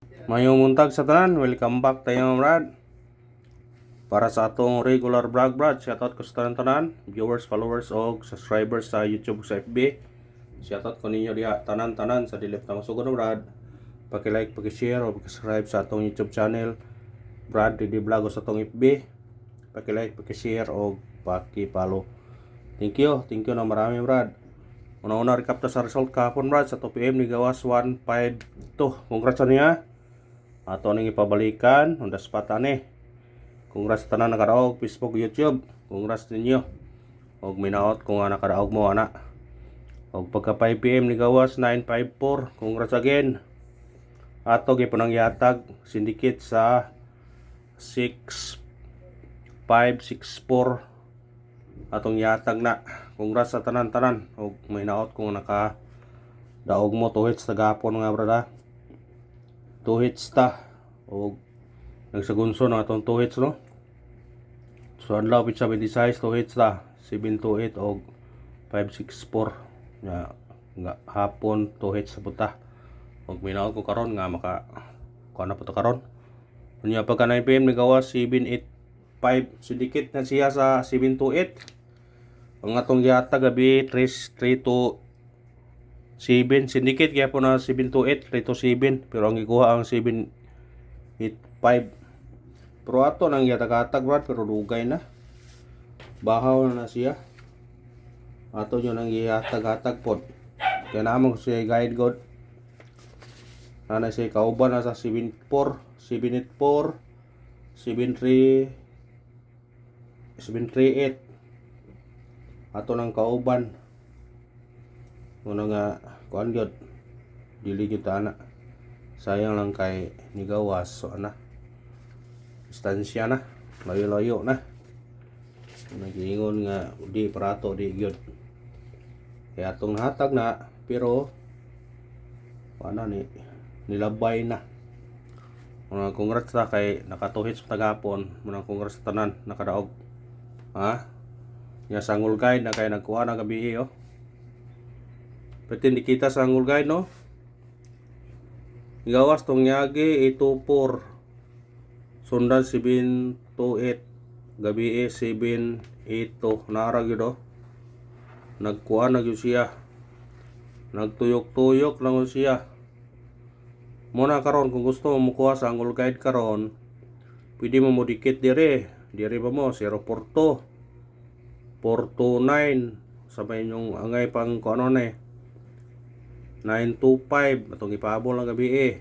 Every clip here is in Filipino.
Mayong muntag sa tanan, welcome back tayo brad. Para sa atong regular vlog brad, shoutout ko sa tanan, viewers, followers o subscribers sa YouTube sa FB. Shoutout ko ninyo diha tanan sa dilip na masugod brad. Paki-like, paki-share o paki-subscribe sa atong YouTube channel Brad Didi Vlog sa atong FB. Paki-like, paki-share o paki-follow. Thank you na marami brad. Una-una recap ta sa result kahapon brad sa 2 PM ni gawas 152. Congrats niya. Ato ning ipabalikan on the spot ani. Congrats tanan nakadaog Facebook, YouTube. Congrats ninyo. Og minaot kung nakadaog mo ana. Og pagka 5 PM ni gawas 954. Congrats again. Ato gipunang yatag syndicate sa 6564. Atong yatag na. Congrats sa tanan-tanan. Og minaot kung daog mo 2 hits tagapon nga brada. 2 hits ta o nagsagunso na atong 2 hits no. So adlaw pit 76 2 hits ta 728 o 564 nga hapon 2 hits sa puta. Og minaot ko karon nga maka kuha na puta karon. Unya pagka 9 PM ni gawas 785 syndicate na siya sa 728. Ang atong yata gabi 3 to 7 syndicate kaya po na 728 3 to 7 pero ang ikuha ang 785 pero ato nang yatag-atag brad pero lugay na bahaw na siya ato nyo nang yatag-atag pod kaya naman siya guide god na siya kauban na sa 74 784 73 738 ato nang kauban muna nga kuan gyud dili gyud ana sayang lang kay nigawas so ana distansya na layo-layo na nagingon nga di prato di gyud kaya atong hatag na pero ano ni nilabay na mga congrats ta kay nakatuhit sa tagapon mga congrats tanan nakadaog ha nya sangul guide na kay nagkuha na gabi oh. Pwede hindi kita sa angul guide no. Gawas tong yagi 824 sundan 728 gabi 782 nara gyud oh. Nagkuha na gyud siya. Nagtuyok-tuyok lang siya. Muna karon kung gusto mo mukuha sa angul guide karon, pwede mo modikit dire. Dire ba mo 042 429 sabay yung angay pang kuno na 925 atong ipahabol lang gabi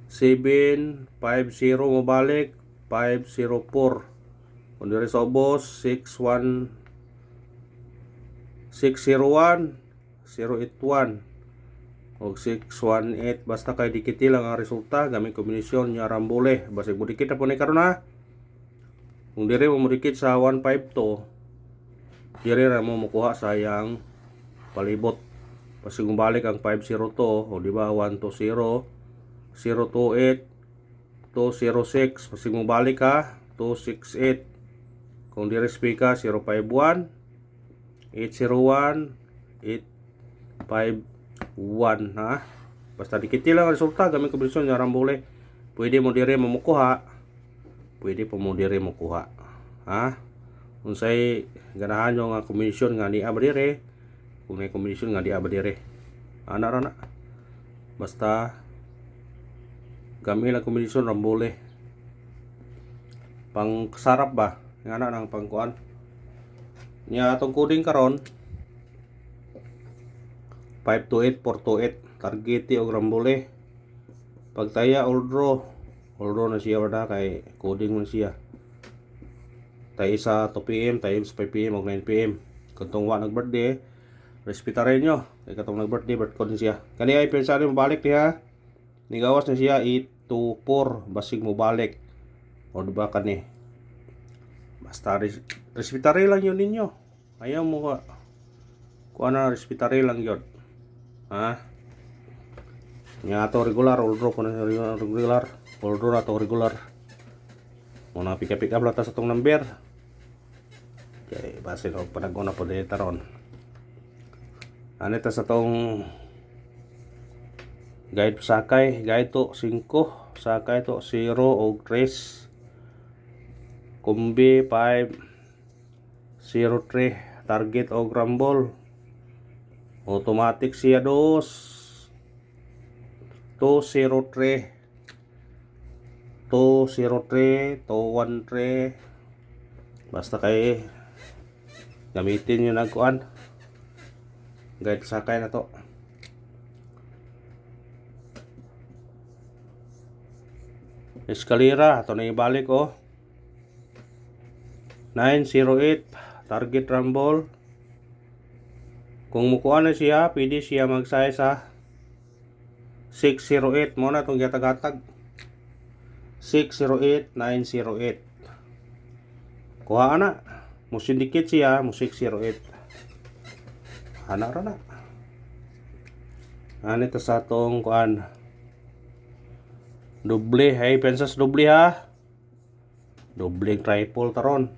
750 mo balik 504 kung dire sa ubos 601 081 o 618 basta kay dikiti lang ang resulta gamit kombinasyon nya rambole basig mo dikit na po ni karon ha kung dire mo dikit sa 152 dire ra mo makuha sayang palibot pasig balik ang 502 o di ba 120 028 206 pasig balik ka 268 kung dire speaker 051 801 851 ha basta dikiti lang ang resulta gamit kombinasyon nga rambole pwede mo dire mamukuha ha unsay ganahan nyo nga kombinasyon nga ni abadire kung may kombinasyon nga di abadire ana ra na basta gamit lang kombinasyon rambole pang sarap ba nga na nang pangkuan nya atong coding karon 528 428 target og rambole pagtaya all draw na siya wala kay coding man siya tayo sa 2 PM times 5 PM o 9 PM kung tungwa nag birthday respetarin nyo kay katong nag birthday birthday siya kani ay pensari mo balik niya nigawas na siya 824 basig mo balik o diba kani basta respetarin lang yun ninyo ayaw mo kuha na respetarin lang yun ha nga ato regular all draw na regular all draw na to regular muna pick up lang ta sa tong number kay base og panaguna po dito ron anita sa tong Guide sakay, guide to 5, sakay to 0 o 3. Kumbi 5, 03, target o rumble. Automatic siya 2, 203, 203, 213. Basta kay gamitin nyo nagkuan. Guide sakay na to. Eskalera, ito na ibalik 908, target rumble. Kung mukuha na siya, pwede siya magsay sa 608. Mo na itong gatag-gatag. 608, 908. Kuha na. Musindikit siya, mo 608. Hana ra na. Ano ito sa itong kuan. Doble, hey, pensas doble ha. Doble triple taron.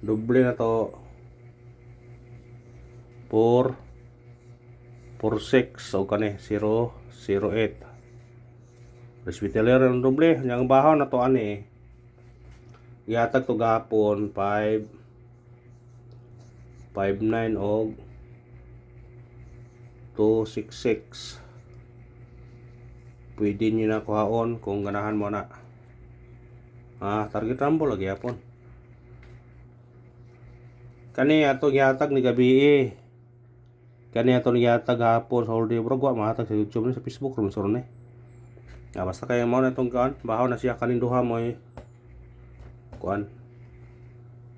Doble na to. 4, 46, o kani 008. Hospitaler ang doble, yang bahaw na to ani. Yatag to gapon 5, 59 og 266. Pwede nyo na kuhaon kung ganahan mo na. Target rumble lagi yapon. Kani ato gihatag ni gabi Kani ato niyatag hapon sa holiday bro, wa mahatag sa YouTube ni sa Facebook ron suro ni. Basta kay mo na tong kuan, bahaw na siya kanin duha mo kuan.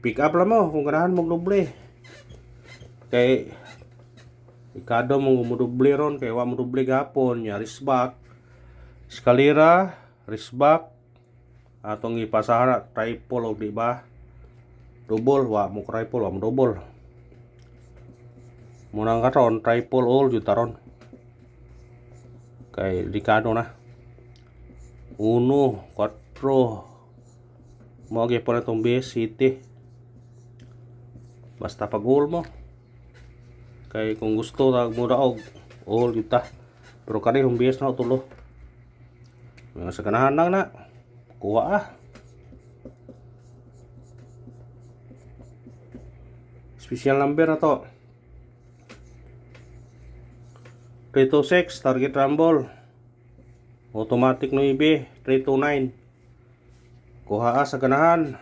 Pick up lang mo kung ganahan mo doble. Kay ikado mo doble ron kay wa mo doble gapon, nya risback. Eskalera, risback. Atong ipasara triple og di ba? Double, wa mo triple, wa mo double. Munang karon triple all jud taron. Kay likado na. 1, 4. Mo gyapon itong base city. Basta pag all mo. Kay kung gusto tag mo daog all jud ta. Pero kani yung base na tulo. Mga sa ganahan lang na. Kuha Special number na to. 326, target rumble. Automatic 9, 329. Kuha sa ganahan.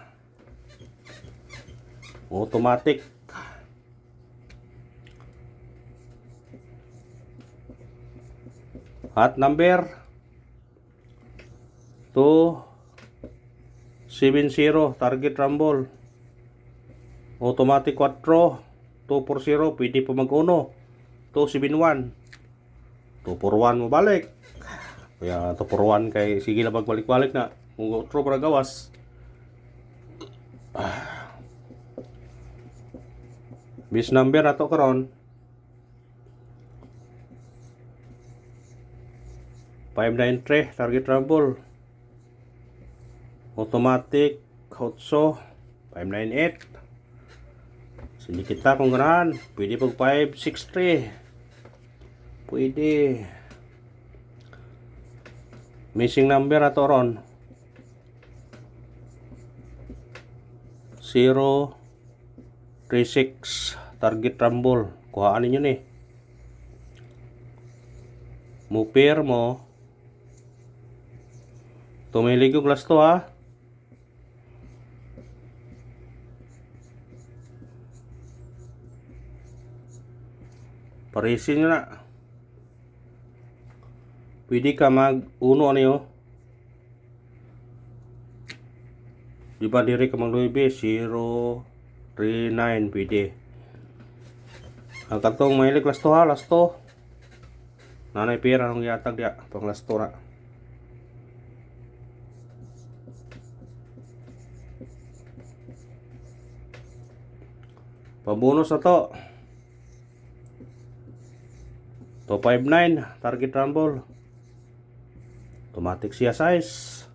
Automatic. Hot number 270, target rumble. Automatic 4, 240, pwede pa mag-uno. 271. 241 mo balik. Kaya 241 kay sige na pagbalik-balik na. Kung otro para gawas. Bis number na to karon. 593, target rumble. Automatic 8, 598. Sindi kita kung ganahan. Pwede pag 563. Pwede. Missing number na to ron. 036, target rumble. Kuhaan ninyo ni. Mupir mo. Tumiligog last to ha. Parisin nyo na. Pwede ka mag-uno ano yun. Diba diri ka mag-luibe 039 pwede. Ang katong mahilig lasto ha, lasto. Nanay pera nung yatag dia, pang lasto na. Pabonus na to. 259, target rumble. Automatic siya size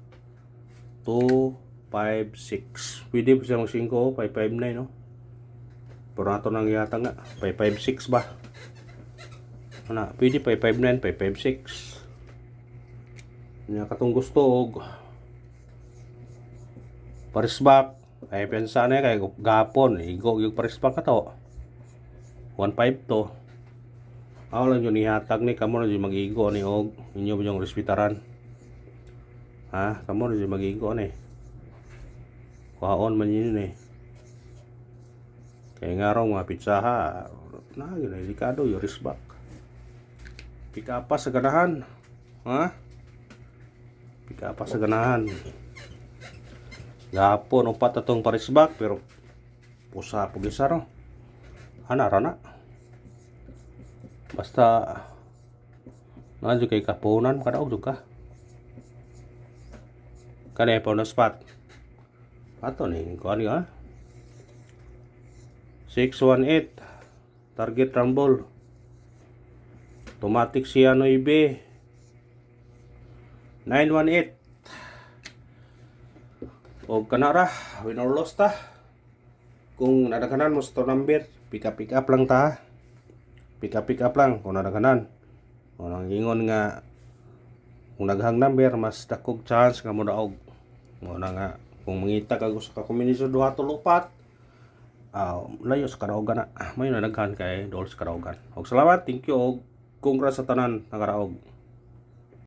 256. Pwede po siya mag 5, 559 no. Pero nato nang yata nga 556 ba. Ana, pwede 559, 556. Nya katong gusto og parisbak ay pensa na kay gapon igo yung parisbak kato 152. Aw lang yun ihatag ni kamo na mag-igo ni og inyo yung respetaran. Ha, kamo na mag-igo ni. Kuhaon man yun eh. Kaya nga raw mga pitsaha na yun ay delikado yung risbak. Pika pa sa ganahan. Ha? Pika pa sa ganahan. Gapon upat atong parisbak pero pusa pugisa ro. Ana ra na. Basta nandiyo kay kapunan kadaog jud ka. Kani pa na spot. Ato ni kuan ha. 618 target rumble. Automatic siya 9 918 o kanara win or loss ta. Kung nadaghanan mo sa number pick up lang ta. Pick up lang kung nadaghanan. O nang ingon nga kung naghang number mas dakog chance nga mo daog. Mo na nga kung mangita ka sa kombinasyon duha to lupat. Layo sa karaogan na. May nadaghan kay dol sa karaogan. Og salamat, thank you og congrats sa tanan nakaraog.